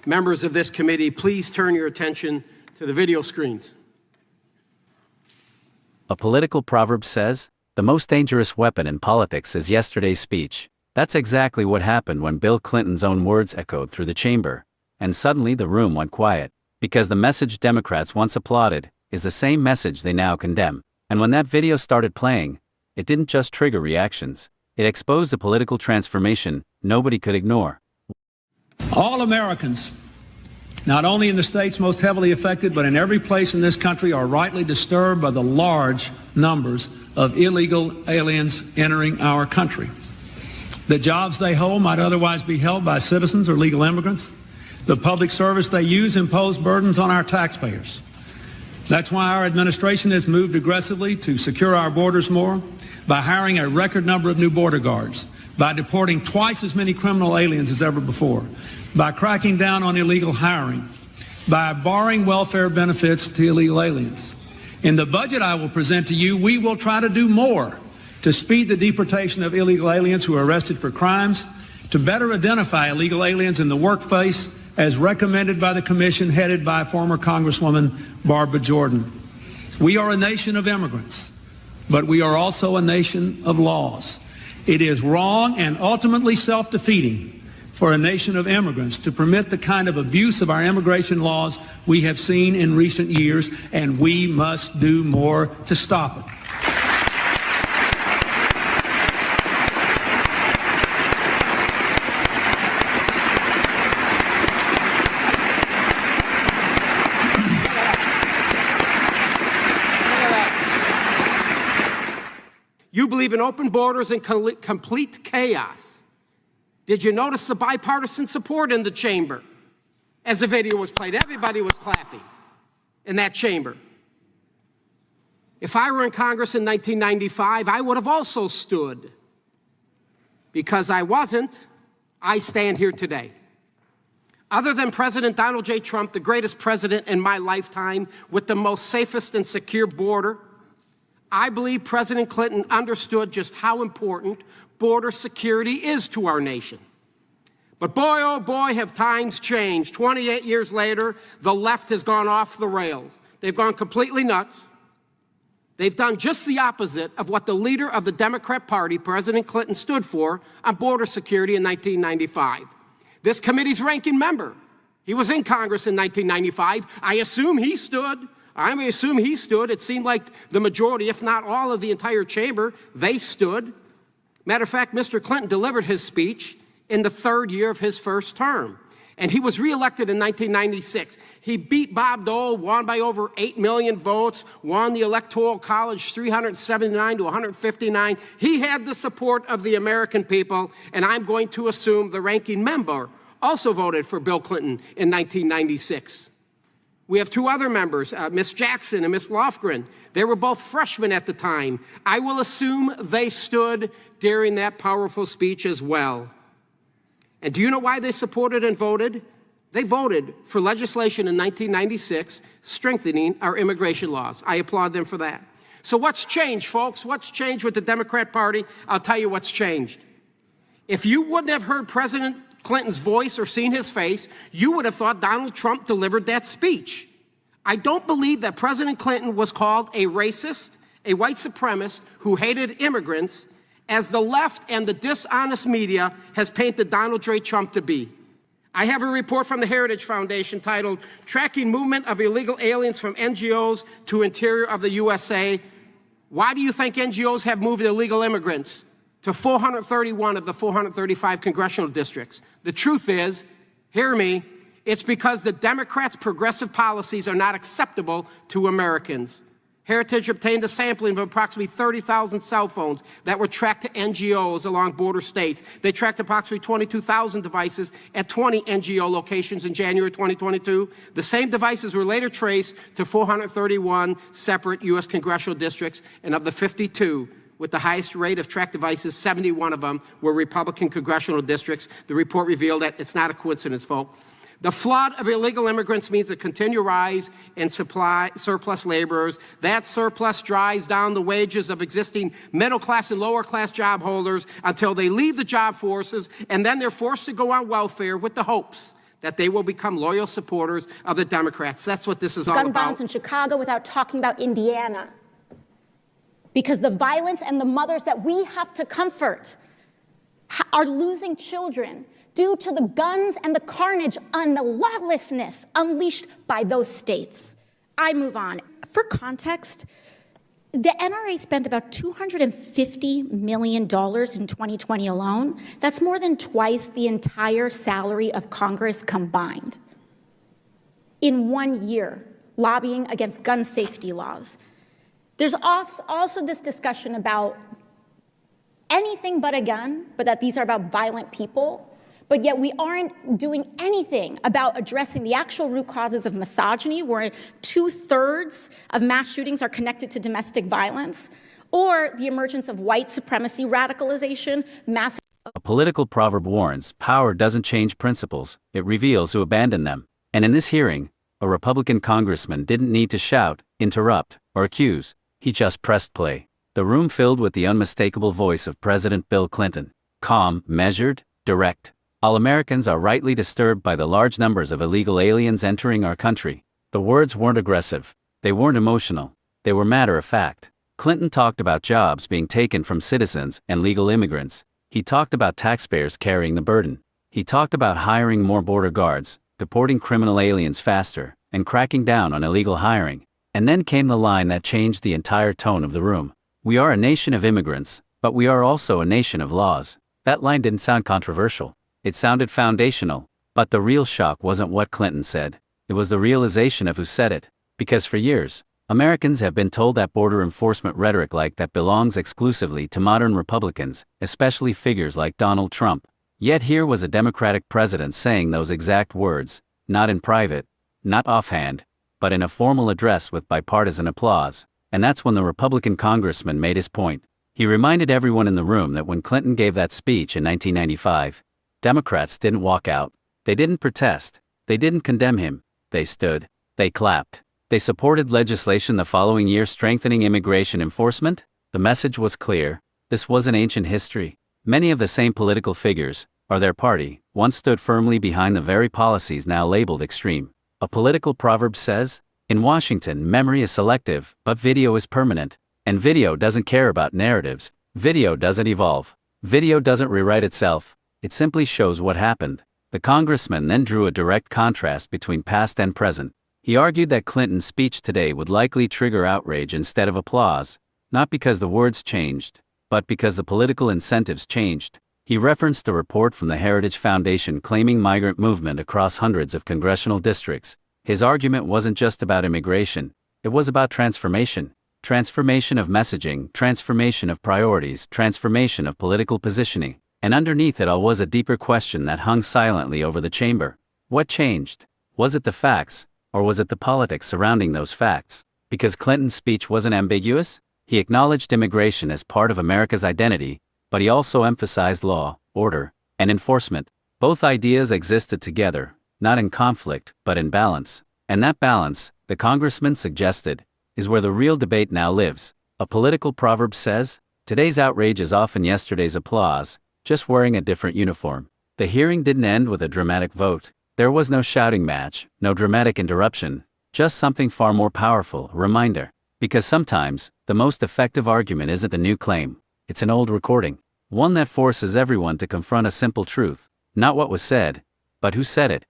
Members of this committee, please turn your attention to the video screens. A political proverb says, the most dangerous weapon in politics is yesterday's speech. That's exactly what happened when Bill Clinton's own words echoed through the chamber. And suddenly the room went quiet. Because the message Democrats once applauded is the same message they now condemn. And when that video started playing, it didn't just trigger reactions. It exposed a political transformation nobody could ignore. All Americans, not only in the states most heavily affected, but in every place in this country, are rightly disturbed by the large numbers of illegal aliens entering our country. The jobs they hold might otherwise be held by citizens or legal immigrants. The public service they use impose burdens on our taxpayers. That's why our administration has moved aggressively to secure our borders more, by hiring a record number of new border guards, by deporting twice as many criminal aliens as ever before, by cracking down on illegal hiring, by barring welfare benefits to illegal aliens. In the budget I will present to you, we will try to do more to speed the deportation of illegal aliens who are arrested for crimes, to better identify illegal aliens in the workplace as recommended by the commission headed by former Congresswoman Barbara Jordan. We are a nation of immigrants, but we are also a nation of laws. It is wrong and ultimately self-defeating for a nation of immigrants to permit the kind of abuse of our immigration laws we have seen in recent years, and we must do more to stop it. You believe in open borders and complete chaos. Did you notice the bipartisan support in the chamber? As the video was played, everybody was clapping in that chamber. If I were in Congress in 1995, I would have also stood. Because I wasn't, I stand here today. Other than President Donald J. Trump, the greatest president in my lifetime, with the most safest and secure border, I believe President Clinton understood just how important border security is to our nation. But boy, oh boy, have times changed. 28 years later, the left has gone off the rails. They've gone completely nuts. They've done just the opposite of what the leader of the Democrat Party, President Clinton, stood for on border security in 1995. This committee's ranking member, he was in Congress in 1995. I assume he stood. It seemed like the majority, if not all of the entire chamber, they stood. Matter of fact, Mr. Clinton delivered his speech in the third year of his first term. And he was reelected in 1996. He beat Bob Dole, won by over 8 million votes, won the Electoral College 379 to 159. He had the support of the American people, and I'm going to assume the ranking member also voted for Bill Clinton in 1996. We have two other members, Ms. Jackson and Ms. Lofgren. They were both freshmen at the time. I will assume they stood during that powerful speech as well. And do you know why they supported and voted? They voted for legislation in 1996 strengthening our immigration laws. I applaud them for that. So what's changed, folks? What's changed with the Democrat Party? I'll tell you what's changed. If you wouldn't have heard President Clinton's voice or seen his face, you would have thought Donald Trump delivered that speech. I don't believe that President Clinton was called a racist, a white supremacist who hated immigrants, as the left and the dishonest media has painted Donald J. Trump to be. I have a report from the Heritage Foundation titled Tracking Movement of Illegal Aliens from NGOs to Interior of the USA. Why do you think NGOs have moved illegal immigrants to 431 of the 435 congressional districts? The truth is, hear me, it's because the Democrats' progressive policies are not acceptable to Americans. Heritage obtained a sampling of approximately 30,000 cell phones that were tracked to NGOs along border states. They tracked approximately 22,000 devices at 20 NGO locations in January 2022. The same devices were later traced to 431 separate U.S. congressional districts, and of the 52 with the highest rate of tracked devices, 71 of them were Republican congressional districts. The report revealed that it's not a coincidence, folks. The flood of illegal immigrants means a continued rise in surplus laborers. That surplus drives down the wages of existing middle-class and lower-class job holders until they leave the job forces, and then they're forced to go on welfare with the hopes that they will become loyal supporters of the Democrats. That's what this is all gun about. violence in Chicago without talking about Indiana. Because the violence and the mothers that we have to comfort are losing children due to the guns and the carnage and the lawlessness unleashed by those states. I move on. For context, the NRA spent about $250 million in 2020 alone. That's more than twice the entire salary of Congress combined. In 1 year, lobbying against gun safety laws. There's also this discussion about anything but a gun, but that these are about violent people. But yet we aren't doing anything about addressing the actual root causes of misogyny, where 2/3 of mass shootings are connected to domestic violence, or the emergence of white supremacy radicalization, mass. A political proverb warns, power doesn't change principles, it reveals who abandoned them. And in this hearing, a Republican congressman didn't need to shout, interrupt, or accuse. He just pressed play. The room filled with the unmistakable voice of President Bill Clinton. Calm, measured, direct. All Americans are rightly disturbed by the large numbers of illegal aliens entering our country. The words weren't aggressive. They weren't emotional. They were matter of fact. Clinton talked about jobs being taken from citizens and legal immigrants. He talked about taxpayers carrying the burden. He talked about hiring more border guards, deporting criminal aliens faster, and cracking down on illegal hiring. And then came the line that changed the entire tone of the room. We are a nation of immigrants, but we are also a nation of laws. That line didn't sound controversial. It sounded foundational, but the real shock wasn't what Clinton said. It was the realization of who said it. Because for years, Americans have been told that border enforcement rhetoric like that belongs exclusively to modern Republicans, especially figures like Donald Trump. Yet here was a Democratic president saying those exact words, not in private, not offhand, but in a formal address with bipartisan applause. And that's when the Republican congressman made his point. He reminded everyone in the room that when Clinton gave that speech in 1995, Democrats didn't walk out. They didn't protest. They didn't condemn him. They stood. They clapped. They supported legislation the following year strengthening immigration enforcement. The message was clear. This wasn't ancient history. Many of the same political figures, or their party, once stood firmly behind the very policies now labeled extreme. A political proverb says, in Washington, memory is selective, but video is permanent. And video doesn't care about narratives. Video doesn't evolve. Video doesn't rewrite itself. It simply shows what happened. The congressman then drew a direct contrast between past and present. He argued that Clinton's speech today would likely trigger outrage instead of applause, not because the words changed, but because the political incentives changed. He referenced a report from the Heritage Foundation claiming migrant movement across hundreds of congressional districts. His argument wasn't just about immigration, it was about transformation. Transformation of messaging, transformation of priorities, transformation of political positioning. And underneath it all was a deeper question that hung silently over the chamber. What changed? Was it the facts, or was it the politics surrounding those facts? Because Clinton's speech wasn't ambiguous, he acknowledged immigration as part of America's identity, but he also emphasized law, order, and enforcement. Both ideas existed together, not in conflict, but in balance. And that balance, the congressman suggested, is where the real debate now lives. A political proverb says, today's outrage is often yesterday's applause, just wearing a different uniform. The hearing didn't end with a dramatic vote. There was no shouting match, no dramatic interruption, just something far more powerful, a reminder. Because sometimes, the most effective argument isn't a new claim, it's an old recording. One that forces everyone to confront a simple truth. Not what was said, but who said it.